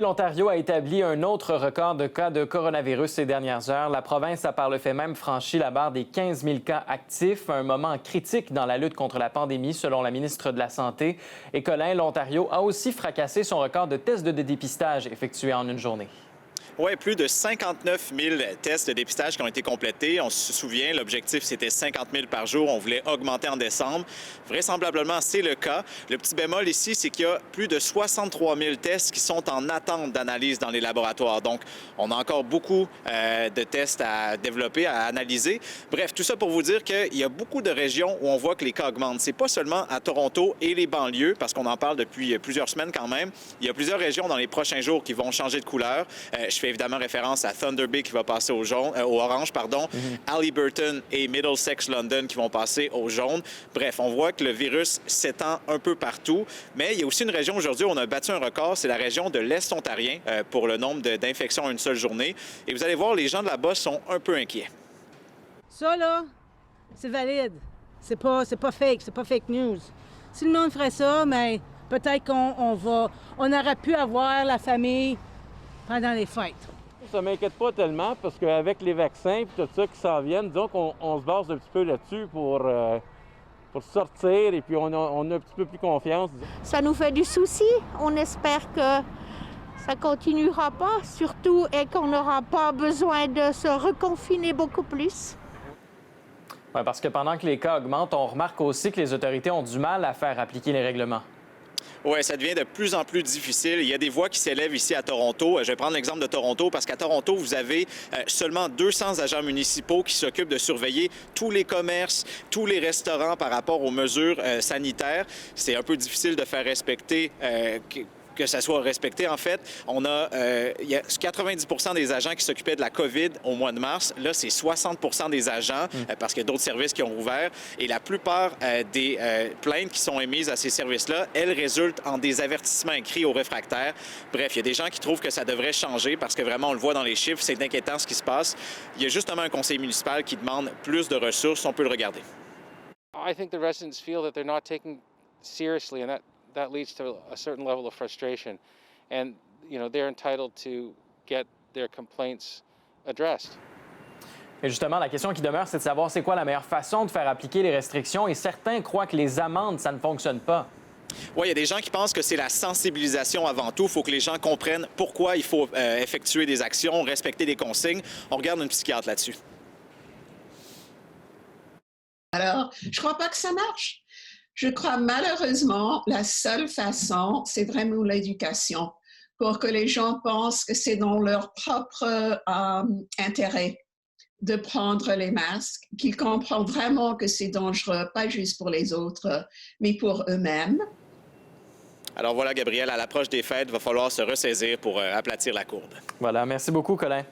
L'Ontario a établi un autre record de cas de coronavirus ces dernières heures. La province a par le fait même franchi la barre des 15 000 cas actifs, un moment critique dans la lutte contre la pandémie, selon la ministre de la Santé. Et Colin, l'Ontario a aussi fracassé son record de tests de dépistage effectués en une journée. Oui, plus de 59 000 tests de dépistage qui ont été complétés. On se souvient, l'objectif, c'était 50 000 par jour. On voulait augmenter en décembre. Vraisemblablement, c'est le cas. Le petit bémol ici, c'est qu'il y a plus de 63 000 tests qui sont en attente d'analyse dans les laboratoires. Donc, on a encore beaucoup de tests à développer, à analyser. Bref, tout ça pour vous dire qu'il y a beaucoup de régions où on voit que les cas augmentent. C'est pas seulement à Toronto et les banlieues, parce qu'on en parle depuis plusieurs semaines quand même. Il y a plusieurs régions dans les prochains jours qui vont changer de couleur. Je fais évidemment référence à Thunder Bay qui va passer au orange, Haliburton et Middlesex London qui vont passer au jaune. Bref, on voit que le virus s'étend un peu partout, mais il y a aussi une région aujourd'hui où on a battu un record, c'est la région de l'Est ontarien pour le nombre d'infections en une seule journée. Et vous allez voir, les gens de là-bas sont un peu inquiets. Ça, là, c'est valide. C'est pas fake, c'est pas fake news. Si le monde ferait ça, mais peut-être on aurait pu avoir la famille pendant les fêtes. Ça m'inquiète pas tellement parce qu'avec les vaccins et tout ça qui s'en viennent, disons qu'on se base un petit peu là-dessus pour sortir et puis on a un petit peu plus confiance. Ça nous fait du souci. On espère que ça continuera pas, surtout et qu'on n'aura pas besoin de se reconfiner beaucoup plus. Oui, parce que pendant que les cas augmentent, on remarque aussi que les autorités ont du mal à faire appliquer les règlements. Oui, ça devient de plus en plus difficile. Il y a des voix qui s'élèvent ici à Toronto. Je vais prendre l'exemple de Toronto parce qu'à Toronto, vous avez seulement 200 agents municipaux qui s'occupent de surveiller tous les commerces, tous les restaurants par rapport aux mesures sanitaires. C'est un peu difficile de faire respecter que ça soit respecté. En fait, il y a 90 des agents qui s'occupaient de la COVID au mois de mars. Là, c'est 60 des agents parce qu'il y a d'autres services qui ont ouvert. Et la plupart des plaintes qui sont émises à ces services-là, elles résultent en des avertissements écrits aux réfractaires. Bref, il y a des gens qui trouvent que ça devrait changer parce que vraiment, on le voit dans les chiffres, c'est inquiétant ce qui se passe. Il y a justement un conseil municipal qui demande plus de ressources. On peut le regarder. I think the residents feel that they're not taken seriously, and that leads to a certain level of frustration. And, they're entitled to get their complaints addressed. Et justement, la question qui demeure, c'est de savoir c'est quoi la meilleure façon de faire appliquer les restrictions. Et certains croient que les amendes, ça ne fonctionne pas. Oui, il y a des gens qui pensent que c'est la sensibilisation avant tout. Il faut que les gens comprennent pourquoi il faut effectuer des actions, respecter des consignes. On regarde une psychiatre là-dessus. Alors, je ne crois pas que ça marche. Je crois malheureusement, la seule façon, c'est vraiment l'éducation pour que les gens pensent que c'est dans leur propre intérêt de prendre les masques, qu'ils comprennent vraiment que c'est dangereux, pas juste pour les autres, mais pour eux-mêmes. Alors voilà, Gabrielle, à l'approche des fêtes, il va falloir se ressaisir pour aplatir la courbe. Voilà, merci beaucoup, Colin.